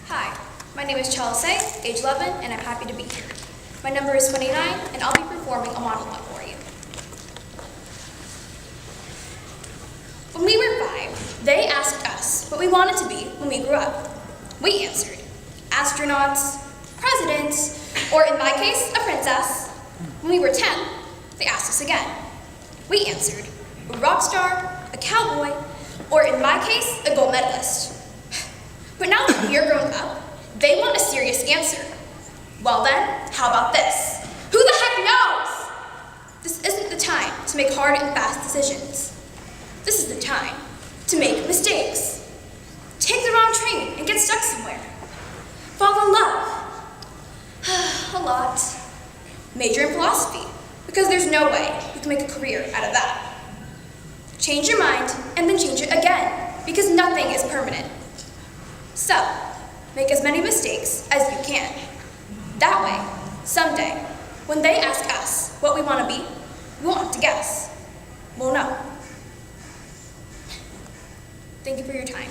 Hi, my name is Chelsea, age 11, and I'm happy to be here. My number is 29, and I'll be performing a monologue for you. When we were 5, they asked us what we wanted to be when we grew up. We answered, astronauts, presidents, or in my case, a princess. When we were 10, they asked us again. We answered, a rock star, a cowboy, or in my case, a gold medalist. But now that we're grown up, they want a serious answer. Well then, how about this? Who the heck knows? This isn't the time to make hard and fast decisions. This is the time to make mistakes. Take the wrong train and get stuck somewhere. Fall in love. A lot. Major in philosophy, because there's no way you can make a career out of that. Change your mind and then change it again, because nothing is permanent. So, make as many mistakes as you can. That way, someday, when they ask us what we want to be, we won't have to guess. We'll know. Thank you for your time.